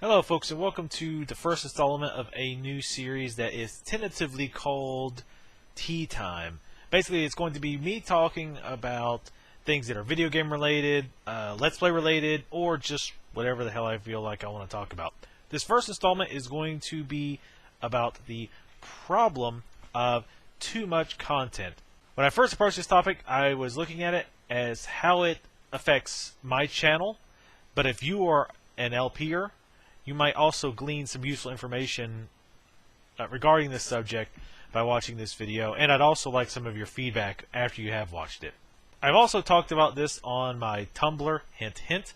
Hello folks, and welcome to the first installment of a new series that is tentatively called Tea Time. Basically, it's going to be me talking about things that are video game related, let's play related, or just whatever the hell I feel like I want to talk about. This first installment is going to be about the problem of too much content. When I first approached this topic, I was looking at it as how it affects my channel, but if you are an LP'er, you might also glean some useful information regarding this subject by watching this video, and I'd also like some of your feedback after you have watched it. I've also talked about this on my Tumblr, hint hint,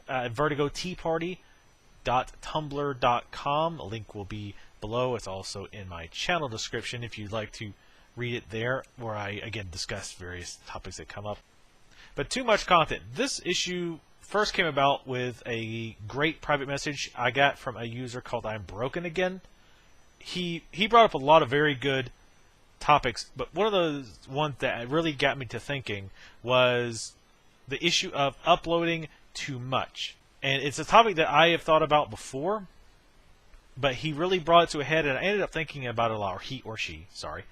vertigoteaparty.tumblr.com. A link will be below. It's also in my channel description if you'd like to read it there, where I again discuss various topics that come up. But too much content. This issue first came about with a great private message I got from a user called I'm Broken Again. He brought up a lot of very good topics, but one of the ones that really got me to thinking was the issue of uploading too much. And it's a topic that I have thought about before, but he really brought it to a head, and I ended up thinking about it a lot, or he or she, sorry.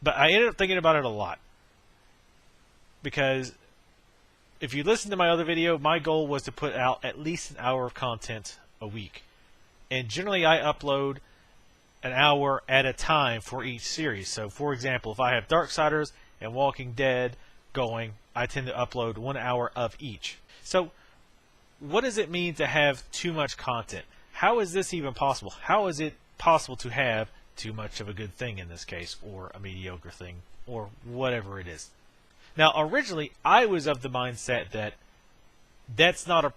But I ended up thinking about it a lot. Because if you listen to my other video, my goal was to put out at least an hour of content a week. And generally I upload an hour at a time for each series. So for example, if I have Darksiders and Walking Dead going, I tend to upload 1 hour of each. So what does it mean to have too much content? How is this even possible? How is it possible to have too much of a good thing in this case, or a mediocre thing, or whatever it is? Now, originally, I was of the mindset that that's not a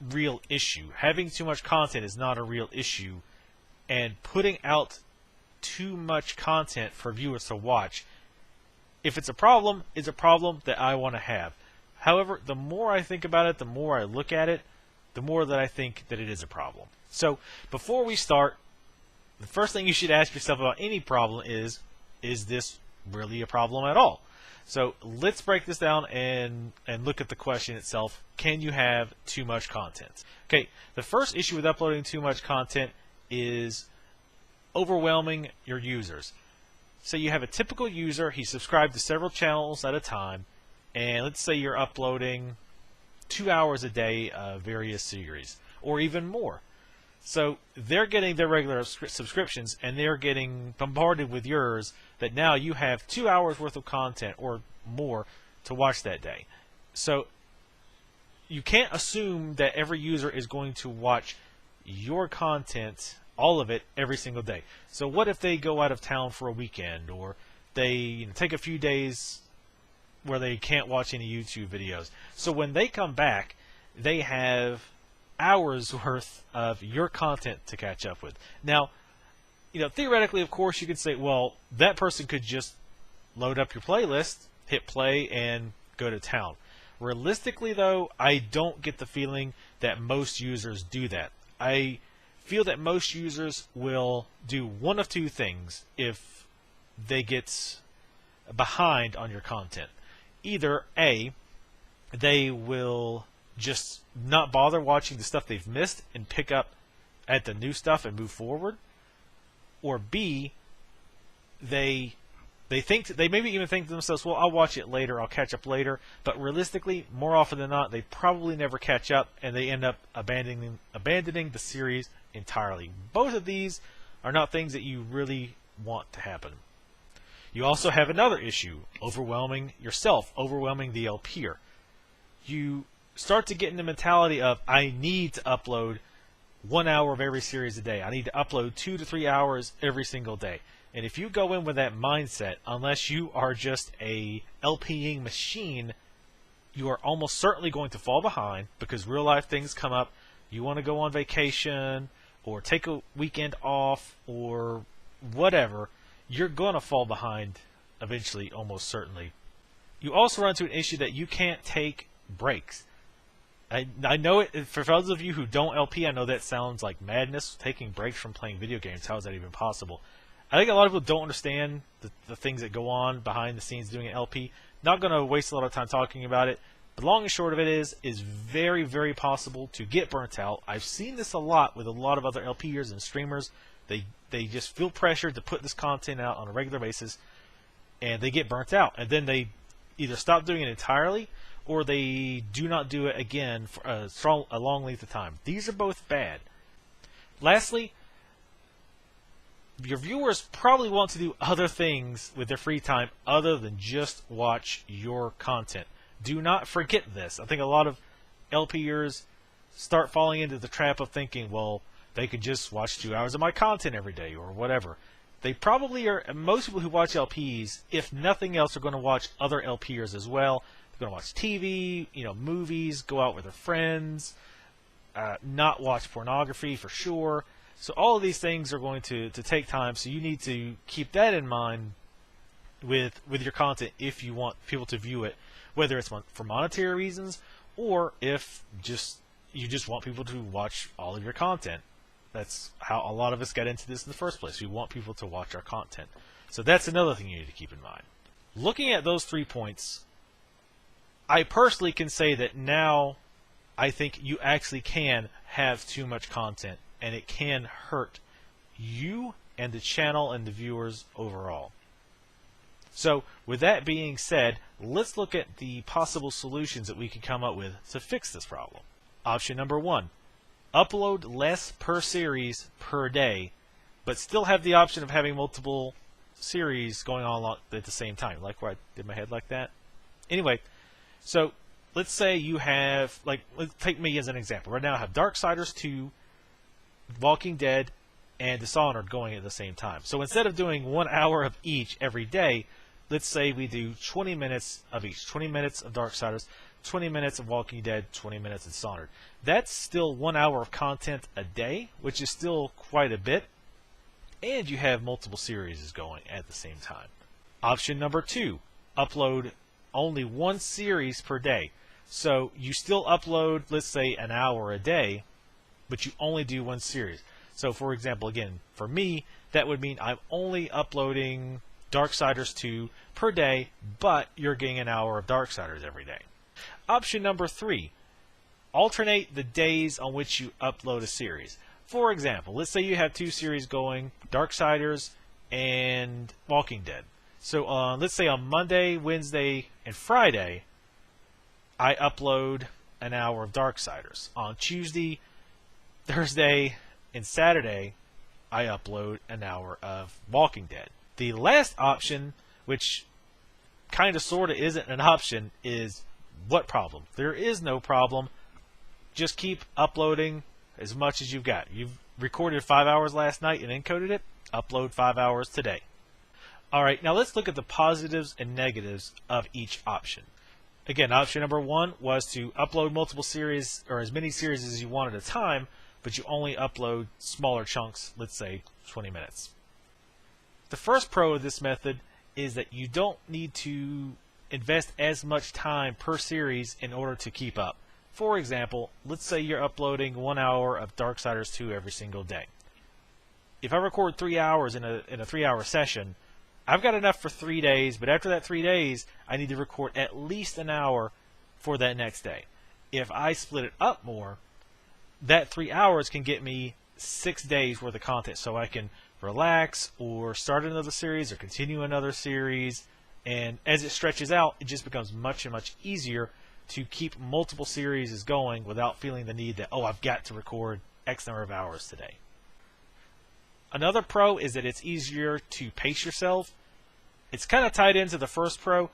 real issue. Having too much content is not a real issue, and putting out too much content for viewers to watch, if it's a problem, it's a problem that I want to have. However, the more I think about it, the more I look at it, the more that I think that it is a problem. So, before we start, the first thing you should ask yourself about any problem is this really a problem at all? So let's break this down and look at the question itself. Can you have too much content? Okay, the first issue with uploading too much content is overwhelming your users. So you have a typical user, he's subscribed to several channels at a time, and let's say you're uploading 2 hours a day of various series, or even more. So they're getting their regular subscriptions, and they're getting bombarded with yours that now you have 2 hours worth of content or more to watch that day. So you can't assume that every user is going to watch your content, all of it, every single day. So what if they go out of town for a weekend, or they take a few days where they can't watch any YouTube videos? So when they come back, they have hours worth of your content to catch up with. Now, theoretically, of course, you could say, well, that person could just load up your playlist, hit play, and go to town. Realistically, though, I don't get the feeling that most users do that. I feel that most users will do one of two things if they get behind on your content. Either A, they will just not bother watching the stuff they've missed and pick up at the new stuff and move forward, or B, they maybe even think to themselves, well, I'll watch it later, I'll catch up later, but realistically, more often than not, they probably never catch up, and they end up abandoning the series entirely. Both of these are not things that you really want to happen. You also have another issue, overwhelming yourself, overwhelming the LP'er. You start to get in the mentality of, I need to upload 1 hour of every series a day. I need to upload 2 to 3 hours every single day. And if you go in with that mindset, unless you are just a LPing machine, you are almost certainly going to fall behind, because real life things come up. You want to go on vacation, or take a weekend off, or whatever. You're going to fall behind eventually, almost certainly. You also run into an issue that you can't take breaks. I know it, for those of you who don't LP, I know that sounds like madness, taking breaks from playing video games. How is that even possible? I think a lot of people don't understand the things that go on behind the scenes doing an LP. Not going to waste a lot of time talking about it. The long and short of it is very, very possible to get burnt out. I've seen this a lot with a lot of other LP'ers and streamers. They just feel pressured to put this content out on a regular basis, and they get burnt out. And then they either stop doing it entirely, or they do not do it again for a long length of time. These are both bad. Lastly, your viewers probably want to do other things with their free time other than just watch your content. Do not forget this. I think a lot of LP'ers start falling into the trap of thinking, well, they could just watch 2 hours of my content every day or whatever. They probably are. Most people who watch LPs, if nothing else, are going to watch other LP'ers as well. They're going to watch TV, movies, go out with their friends, not watch pornography for sure. So all of these things are going to take time. So you need to keep that in mind with your content if you want people to view it, whether it's for monetary reasons or if you just want people to watch all of your content. That's how a lot of us got into this in the first place. We want people to watch our content. So that's another thing you need to keep in mind. Looking at those 3 points, I personally can say that now I think you actually can have too much content, and it can hurt you and the channel and the viewers overall. So with that being said, let's look at the possible solutions that we can come up with to fix this problem. Option number 1, upload less per series per day, but still have the option of having multiple series going on at the same time. Like where I did my head like that? Anyway, so let's say you have, let's take me as an example. Right now I have Darksiders 2, Walking Dead, and Dishonored going at the same time. So instead of doing 1 hour of each every day, let's say we do 20 minutes of each. 20 minutes of Darksiders, 20 minutes of Walking Dead, 20 minutes of Dishonored. That's still 1 hour of content a day, which is still quite a bit. And you have multiple series going at the same time. Option number 2, upload only 1 series per day. So you still upload, let's say, an hour a day, but you only do 1 series. So for example, again, for me, that would mean I'm only uploading Darksiders 2 per day, but you're getting an hour of Darksiders every day. Option number 3, alternate the days on which you upload a series. For example, let's say you have 2 series going, Darksiders and Walking Dead. So let's say on Monday, Wednesday, and Friday, I upload an hour of Darksiders. On Tuesday, Thursday, and Saturday, I upload an hour of Walking Dead. The last option, which kind of sort of isn't an option, is what problem? There is no problem. Just keep uploading as much as you've got. You've recorded 5 hours last night and encoded it. Upload 5 hours today. Alright, now let's look at the positives and negatives of each option. Again, option number 1 was to upload multiple series, or as many series as you want at a time, but you only upload smaller chunks, let's say 20 minutes. The first pro of this method is that you don't need to invest as much time per series in order to keep up. For example, let's say you're uploading 1 hour of Darksiders 2 every single day. If I record 3 hours in a 3-hour session, I've got enough for 3 days, but after that 3 days, I need to record at least an hour for that next day. If I split it up more, that 3 hours can get me 6 days worth of content, so I can relax or start another series or continue another series, and as it stretches out, it just becomes much and much easier to keep multiple series going without feeling the need that, oh, I've got to record X number of hours today. Another pro is that it's easier to pace yourself. It's kind of tied into the first pro,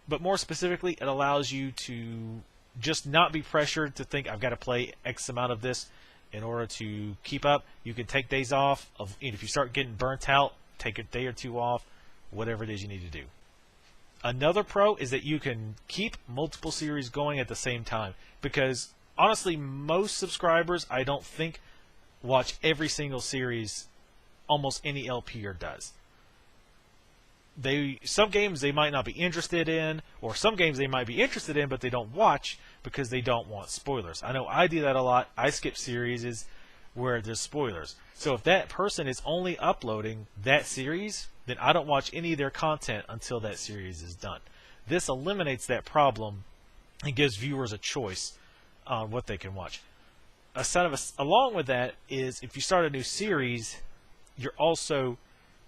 but more specifically, it allows you to just not be pressured to think I've got to play X amount of this in order to keep up. You can take days off. If you start getting burnt out, take a day or 2 off, whatever it is you need to do. Another pro is that you can keep multiple series going at the same time, because honestly, most subscribers, I don't think, watch every single series almost any LP'er does. Some games they might not be interested in, or some games they might be interested in but they don't watch because they don't want spoilers. I know I do that a lot. I skip series where there's spoilers. So if that person is only uploading that series, then I don't watch any of their content until that series is done. This eliminates that problem and gives viewers a choice on what they can watch. Along with that is if you start a new series, you're also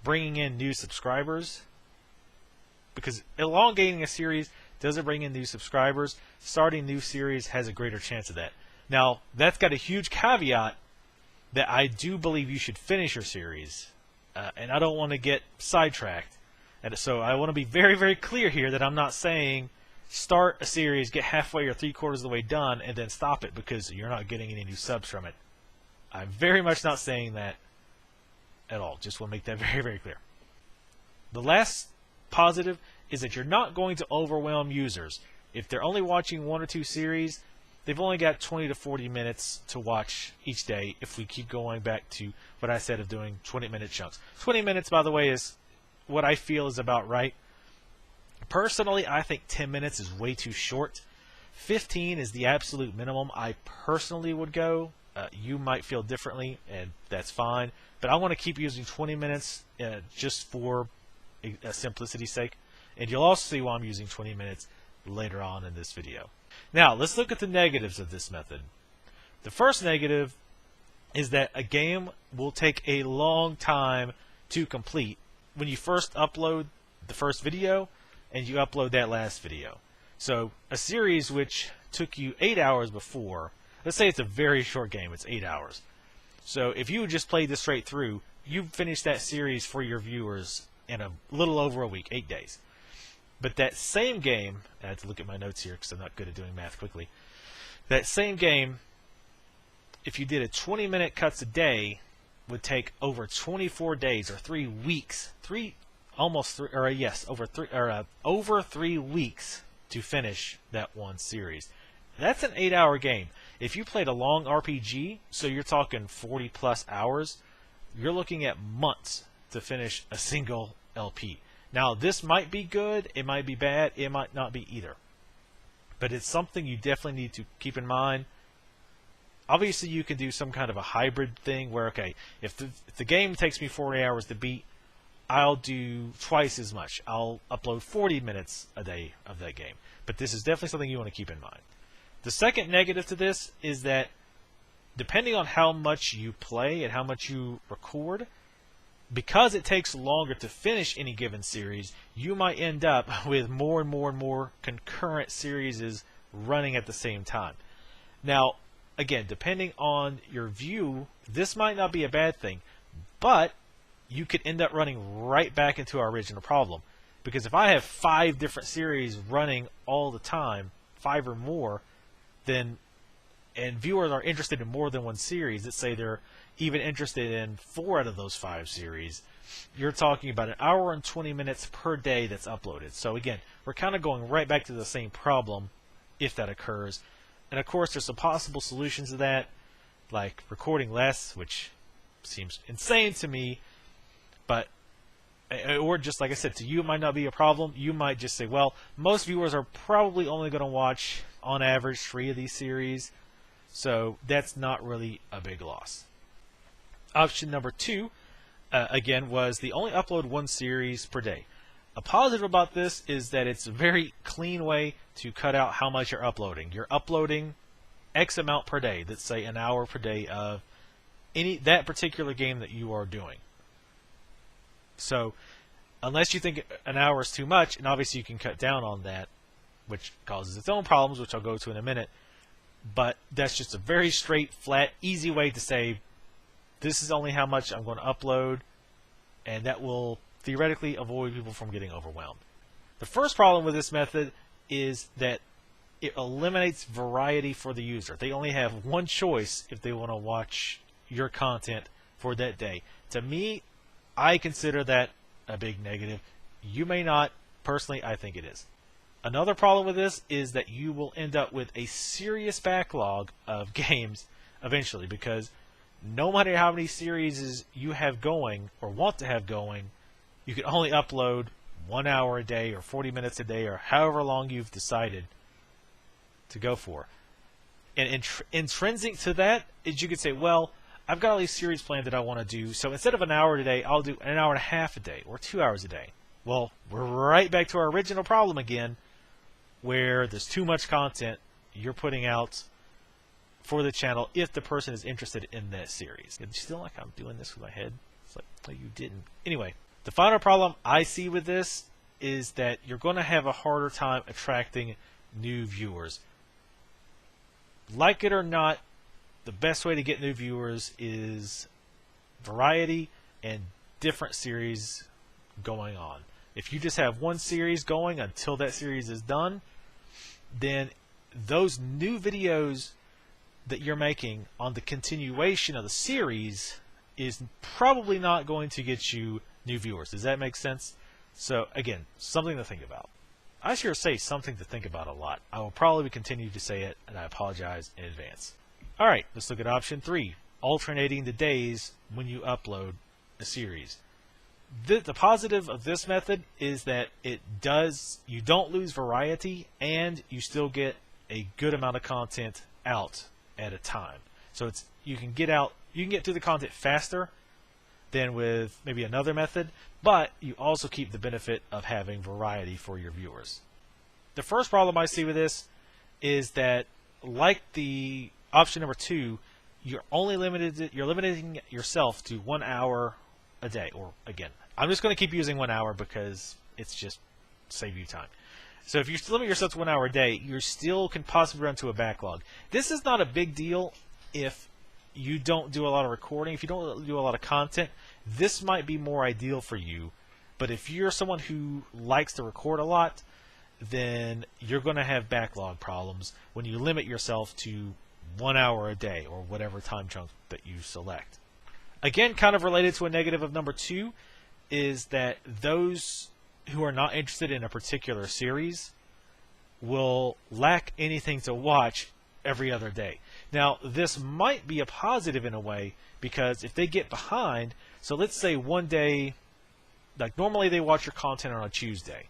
bringing in new subscribers, because elongating a series doesn't bring in new subscribers. Starting a new series has a greater chance of that. Now, that's got a huge caveat that I do believe you should finish your series, and I don't want to get sidetracked. And so I want to be very, very clear here that I'm not saying start a series, get halfway or 3/4 of the way done, and then stop it because you're not getting any new subs from it. I'm very much not saying that at all. Just want to make that very, very clear. The last positive is that you're not going to overwhelm users. If they're only watching 1 or 2 series, they've only got 20 to 40 minutes to watch each day if we keep going back to what I said of doing 20-minute chunks. 20 minutes, by the way, is what I feel is about right. Personally, I think 10 minutes is way too short. 15 is the absolute minimum I personally would go. You might feel differently, and that's fine. But I want to keep using 20 minutes just for simplicity's sake. And you'll also see why I'm using 20 minutes later on in this video. Now, let's look at the negatives of this method. The first negative is that a game will take a long time to complete when you first upload the first video and you upload that last video. So a series which took you 8 hours before, let's say it's a very short game, it's 8 hours. So if you just played this straight through, you finished that series for your viewers in a little over a week, 8 days. But that same game, I have to look at my notes here because I'm not good at doing math quickly. That same game, if you did a 20-minute cuts a day, would take over 24 days or 3 weeks, over 3 weeks to finish that one series. That's an 8-hour game. If you played a long RPG, so you're talking 40 plus hours, you're looking at months to finish a single LP. Now, this might be good, it might be bad, it might not be either. But it's something you definitely need to keep in mind. Obviously, you can do some kind of a hybrid thing where, okay, if the game takes me 40 hours to beat, I'll do twice as much. I'll upload 40 minutes a day of that game. But this is definitely something you want to keep in mind. The second negative to this is that depending on how much you play and how much you record, because it takes longer to finish any given series, you might end up with more and more and more concurrent series running at the same time. Now, again, depending on your view, this might not be a bad thing, but you could end up running right back into our original problem. Because if I have 5 different series running all the time, 5 or more, and viewers are interested in more than one series, let's say they're even interested in 4 out of those 5 series, you're talking about an hour and 20 minutes per day that's uploaded. So again, we're kind of going right back to the same problem if that occurs. And of course, there's some possible solutions to that, like recording less, which seems insane to me, but or just like I said, to you it might not be a problem. You might just say, well, most viewers are probably only going to watch on average 3 of these series, so that's not really a big loss. Option number 2, again, was the only upload 1 series per day. A positive about this is that it's a very clean way to cut out how much you're uploading. You're uploading X amount per day, let's say an hour per day of that particular game that you are doing. So unless you think an hour is too much, and obviously you can cut down on that, which causes its own problems, which I'll go to in a minute, but that's just a very straight, flat, easy way to say this is only how much I'm going to upload, and that will theoretically avoid people from getting overwhelmed. The first problem with this method is that it eliminates variety for the user. They only have one choice if they want to watch your content for that day. To me, I consider that a big negative. You may not. Personally, I think it is. Another problem with this is that you will end up with a serious backlog of games eventually, because no matter how many series you have going or want to have going, you can only upload 1 hour a day or 40 minutes a day or however long you've decided to go for. And intrinsic to that is you could say, well, I've got all these series planned that I want to do, so instead of an hour a day, I'll do an hour and a half a day or 2 hours a day. Well, we're right back to our original problem again. where there's too much content you're putting out for the channel if the person is interested in that series. It's still like I'm doing this with my head. It's like, no, you didn't. Anyway, the final problem I see with this is that you're going to have a harder time attracting new viewers. Like it or not, the best way to get new viewers is variety and different series going on. If you just have one series going until that series is done, then those new videos that you're making on the continuation of the series is probably not going to get you new viewers. Does that make sense? So again, something to think about. I sure say something to think about a lot. I will probably continue to say it, and I apologize in advance. Alright, let's look at option 3, alternating the days when you upload a series. The positive of this method is that you don't lose variety, and you still get a good amount of content out at a time. So you can get through the content faster than with maybe another method, but you also keep the benefit of having variety for your viewers. The first problem I see with this is that, like the option number 2, you're limiting yourself to 1 hour a day. Or again, I'm just going to keep using 1 hour because it's just save you time. So if you limit yourself to 1 hour a day, you still can possibly run to a backlog. This is not a big deal if you don't do a lot of recording. If you don't do a lot of content, this might be more ideal for you. But if you're someone who likes to record a lot, then you're going to have backlog problems when you limit yourself to 1 hour a day or whatever time chunk that you select. Again, kind of related to a negative of number 2 is that those who are not interested in a particular series will lack anything to watch every other day. Now, this might be a positive in a way, because if they get behind, so let's say one day, like normally they watch your content on a Tuesday.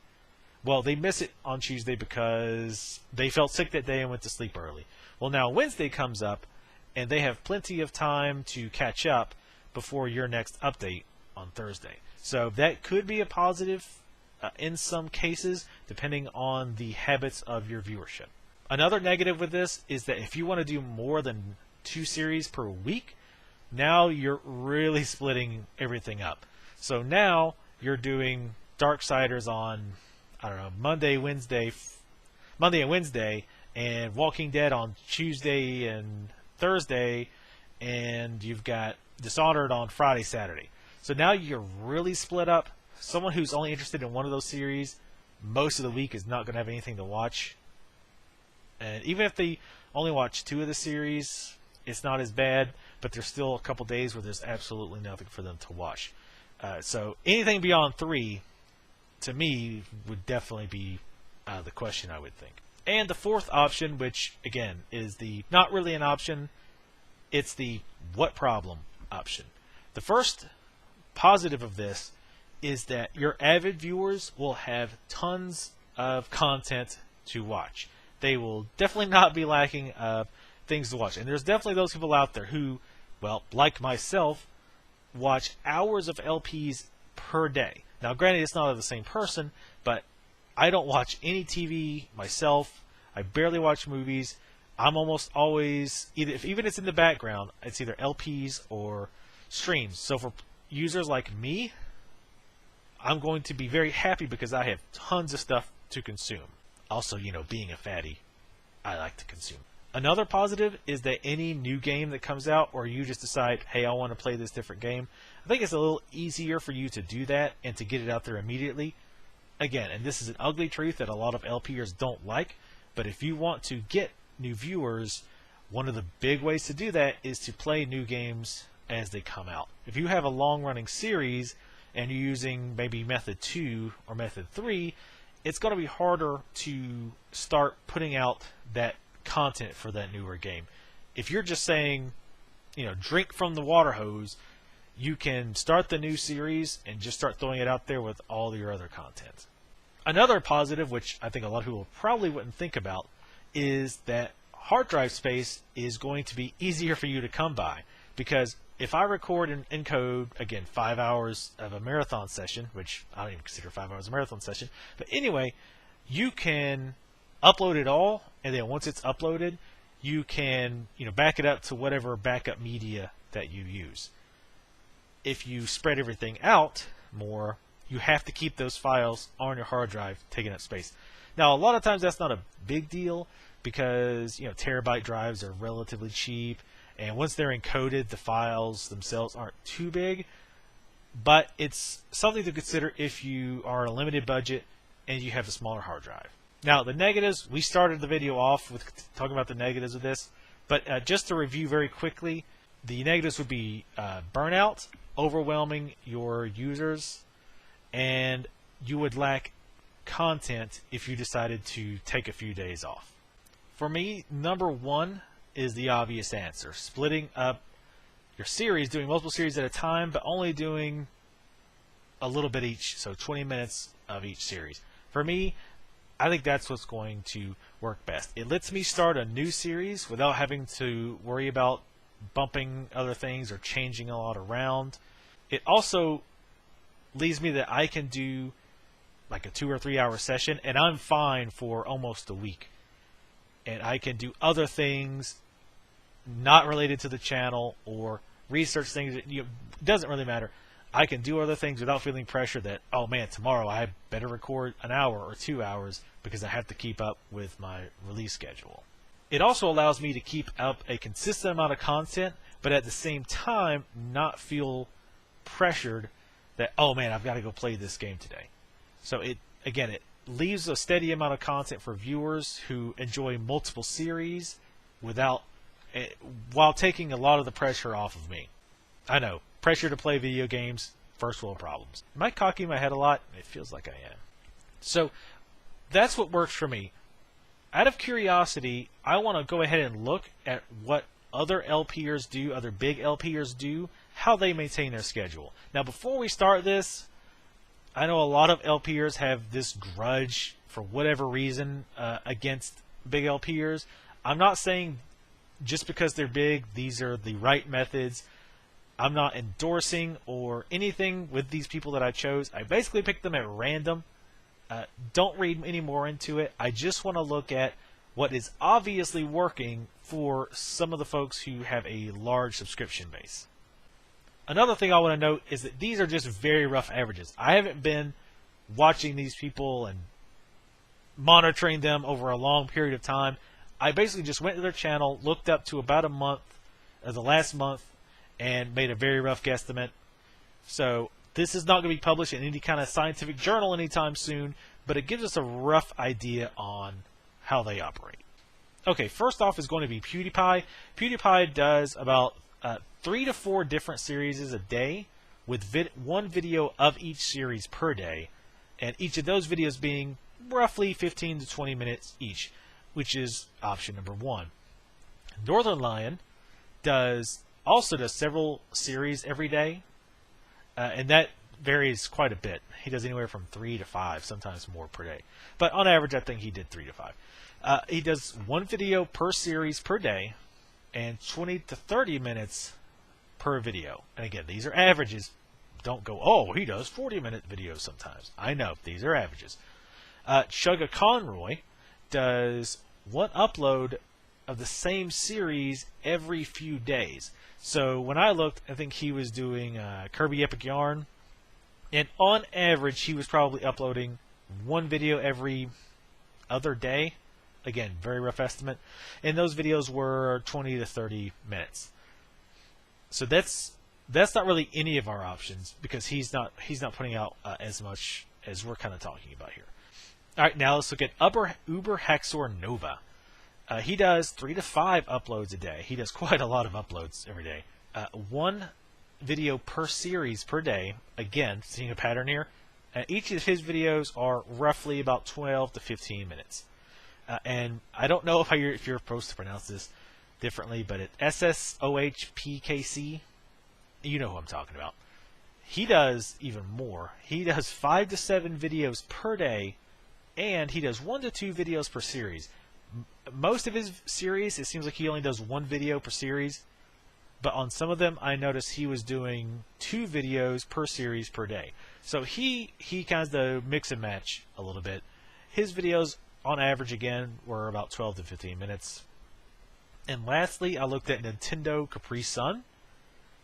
Well, they miss it on Tuesday because they felt sick that day and went to sleep early. Well, now Wednesday comes up, and they have plenty of time to catch up before your next update on Thursday. So that could be a positive in some cases, depending on the habits of your viewership. Another negative with this is that if you want to do more than 2 series per week, now you're really splitting everything up. So now you're doing Darksiders on, I don't know, Monday and Wednesday, and Walking Dead on Tuesday and Thursday, and you've got Dishonored on Friday, Saturday. So now you're really split up. Someone who's only interested in one of those series most of the week is not going to have anything to watch. And even if they only watch 2 of the series, it's not as bad, but there's still a couple days where there's absolutely nothing for them to watch. So anything beyond 3, to me, would definitely be out of the question, I would think. And the fourth option, which again is not really an option, it's the what problem option. The first positive of this is that your avid viewers will have tons of content to watch. They will definitely not be lacking of things to watch. And there's definitely those people out there who, well, like myself, watch hours of LPs per day. Now, granted, it's not of the same person, but I don't watch any TV myself. I barely watch movies. I'm almost always, even if it's in the background, it's either LPs or streams. So for users like me, I'm going to be very happy because I have tons of stuff to consume. Also, being a fatty, I like to consume. Another positive is that any new game that comes out, or you just decide, hey, I want to play this different game, I think it's a little easier for you to do that and to get it out there immediately. Again, and this is an ugly truth that a lot of LP'ers don't like, but if you want to get new viewers, one of the big ways to do that is to play new games as they come out. If you have a long-running series and you're using maybe method 2 or method 3, it's going to be harder to start putting out that content for that newer game. If you're just saying, drink from the water hose, you can start the new series and just start throwing it out there with all your other content. Another positive, which I think a lot of people probably wouldn't think about, is that hard drive space is going to be easier for you to come by. Because if I record and encode, again, 5 hours of a marathon session, which I don't even consider 5 hours a marathon session, but anyway, you can upload it all, and then once it's uploaded, you can back it up to whatever backup media that you use. If you spread everything out more, you have to keep those files on your hard drive taking up space. Now, a lot of times that's not a big deal because terabyte drives are relatively cheap, and once they're encoded, the files themselves aren't too big. But it's something to consider if you are on a limited budget and you have a smaller hard drive. Now, the negatives, we started the video off with talking about the negatives of this, but just to review very quickly, the negatives would be burnout, overwhelming your users, and you would lack content if you decided to take a few days off. For me, number one is the obvious answer: splitting up your series, doing multiple series at a time, but only doing a little bit each, so 20 minutes of each series. For me, I think that's what's going to work best. It lets me start a new series without having to worry about bumping other things or changing a lot around. It also leaves me that I can do like a 2 or 3 hour session, and I'm fine for almost a week. And I can do other things not related to the channel or research things that doesn't really matter. I can do other things without feeling pressure that, oh man, tomorrow I better record an hour or 2 hours because I have to keep up with my release schedule. It also allows me to keep up a consistent amount of content, but at the same time not feel pressured that, oh man, I've got to go play this game today. So it leaves a steady amount of content for viewers who enjoy multiple series while taking a lot of the pressure off of me. I know, pressure to play video games, first world problems. Am I cocking my head a lot? It feels like I am. So that's what works for me. Out of curiosity, I want to go ahead and look at what other LP'ers do, other big LP'ers do, how they maintain their schedule. Now, before we start this, I know a lot of LP'ers have this grudge for whatever reason against big LP'ers. I'm not saying just because they're big, these are the right methods. I'm not endorsing or anything with these people that I chose. I basically picked them at random. Don't read any more into it. I just want to look at what is obviously working for some of the folks who have a large subscription base. Another thing I want to note is that these are just very rough averages. I haven't been watching these people and monitoring them over a long period of time. I basically just went to their channel, looked up to about a month, the last month, and made a very rough guesstimate. So this is not going to be published in any kind of scientific journal anytime soon, but it gives us a rough idea on how they operate. Okay, first off is going to be PewDiePie. PewDiePie does about 3 to 4 different series a day, with one video of each series per day, and each of those videos being roughly 15 to 20 minutes each, which is option number 1. Northern Lion also does several series every day, and that varies quite a bit. He does anywhere from 3 to 5, sometimes more per day. But on average, I think he did 3 to 5. He does one video per series per day, and 20 to 30 minutes per video. And again, these are averages. Don't go, oh, he does 40-minute videos sometimes. I know, these are averages. Chugga Conroy does one upload of the same series every few days. So when I looked, I think he was doing Kirby Epic Yarn, and on average, he was probably uploading one video every other day. Again, very rough estimate. And those videos were 20 to 30 minutes. So that's not really any of our options because he's not putting out as much as we're kind of talking about here. All right, now let's look at Uber Haxor Nova. He does 3 to 5 uploads a day. He does quite a lot of uploads every day. One video per series per day. Again, seeing a pattern here. Each of his videos are roughly about 12 to 15 minutes. And I don't know if you're supposed to pronounce this differently, but it's SSOHPKC. You know who I'm talking about. He does even more. He does 5 to 7 videos per day, and he does 1 to 2 videos per series. Most of his series, it seems like he only does 1 video per series, but on some of them, I noticed he was doing 2 videos per series per day. So he kind of mix and match a little bit. His videos on average, again, were about 12 to 15 minutes. And lastly, I looked at Nintendo Capri Sun.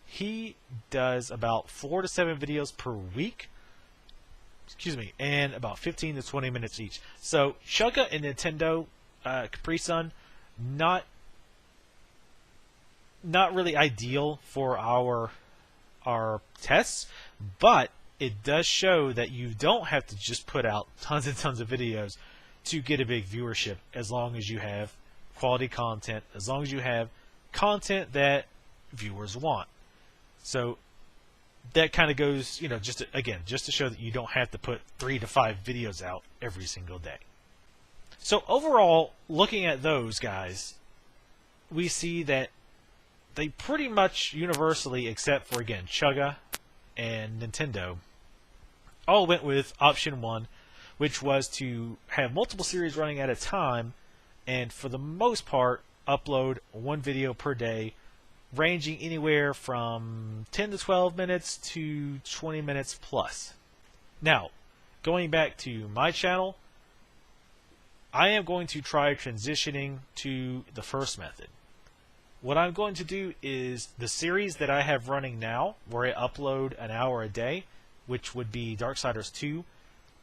He does about 4 to 7 videos per week. Excuse me, and about 15 to 20 minutes each. So Chugga and Nintendo Capri Sun, not really ideal for our tests, but it does show that you don't have to just put out tons and tons of videos to get a big viewership, as long as you have quality content, as long as you have content that viewers want. So that kind of goes, just to show that you don't have to put 3 to 5 videos out every single day. So overall, looking at those guys, we see that they pretty much universally, except for, again, Chugga and Nintendo, all went with option 1, which was to have multiple series running at a time, and for the most part, upload 1 video per day, ranging anywhere from 10 to 12 minutes to 20 minutes plus. Now, going back to my channel, I am going to try transitioning to the first method. What I'm going to do is the series that I have running now, where I upload an hour a day, which would be Darksiders 2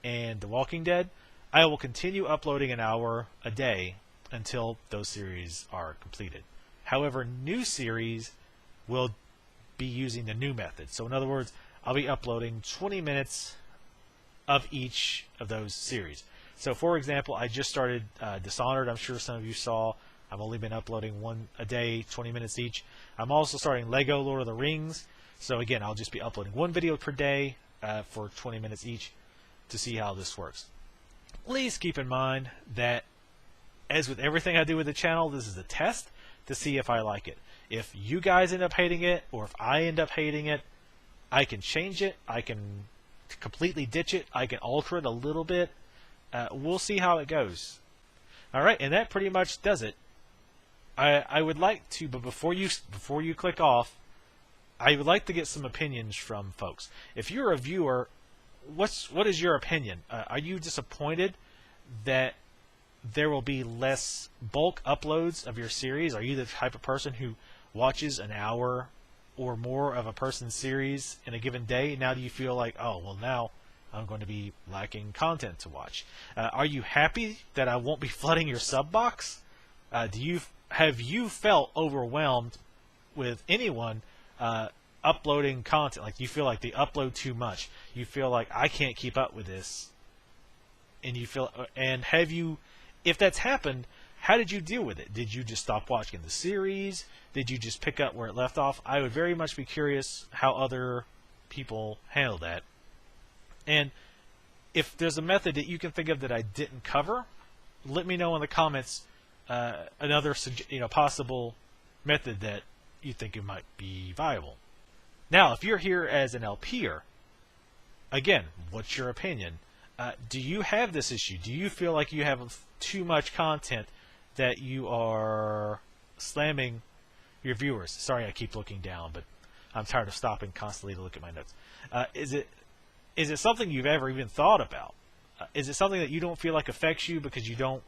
and The Walking Dead, I will continue uploading an hour a day until those series are completed. However, new series will be using the new method. So in other words, I'll be uploading 20 minutes of each of those series. So for example, I just started Dishonored. I'm sure some of you saw. I've only been uploading 1 a day, 20 minutes each. I'm also starting Lego Lord of the Rings. So again, I'll just be uploading 1 video per day for 20 minutes each to see how this works. Please keep in mind that, as with everything I do with the channel, this is a test to see if I like it. If you guys end up hating it, or if I end up hating it, I can change it. I can completely ditch it. I can alter it a little bit. We'll see how it goes. Alright, and that pretty much does it. I would like to, but before you click off, I would like to get some opinions from folks. If you're a viewer, what is your opinion? Are you disappointed that there will be less bulk uploads of your series? Are you the type of person who watches an hour or more of a person's series in a given day? Now do you feel like, oh, well, now I'm going to be lacking content to watch? Are you happy that I won't be flooding your sub box? Have you felt overwhelmed with anyone uploading content? Like, you feel like they upload too much. You feel like, I can't keep up with this. And have you, if that's happened, how did you deal with it? Did you just stop watching the series? Did you just pick up where it left off? I would very much be curious how other people handle that. And if there's a method that you can think of that I didn't cover, let me know in the comments another possible method that you think it might be viable. Now, if you're here as an LP'er, again, what's your opinion? Do you have this issue? Do you feel like you have too much content that you are slamming your viewers? Sorry, I keep looking down, but I'm tired of stopping constantly to look at my notes. Is it something you've ever even thought about? Is it something that you don't feel like affects you because you don't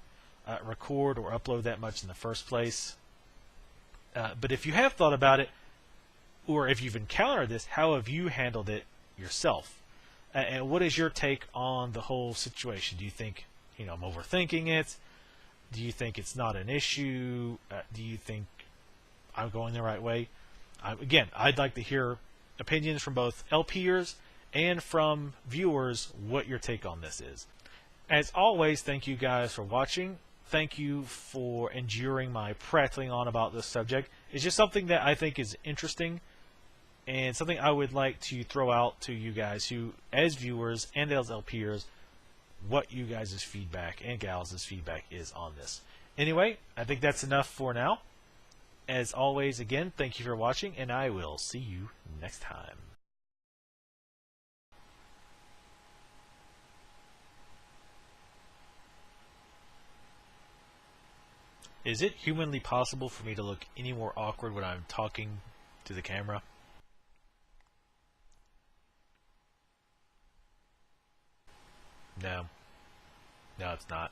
record or upload that much in the first place? But if you have thought about it, or if you've encountered this, how have you handled it yourself? And what is your take on the whole situation? Do you think, I'm overthinking it? Do you think it's not an issue? Do you think I'm going the right way? Again, I'd like to hear opinions from both LP'ers and from viewers, what your take on this is. As always, thank you guys for watching. Thank you for enduring my prattling on about this subject. It's just something that I think is interesting, and something I would like to throw out to you guys who, as viewers and as LP'ers, what you guys' feedback and gals' feedback is on this. Anyway, I think that's enough for now. As always, again, thank you for watching, and I will see you next time. Is it humanly possible for me to look any more awkward when I'm talking to the camera? No. No, it's not.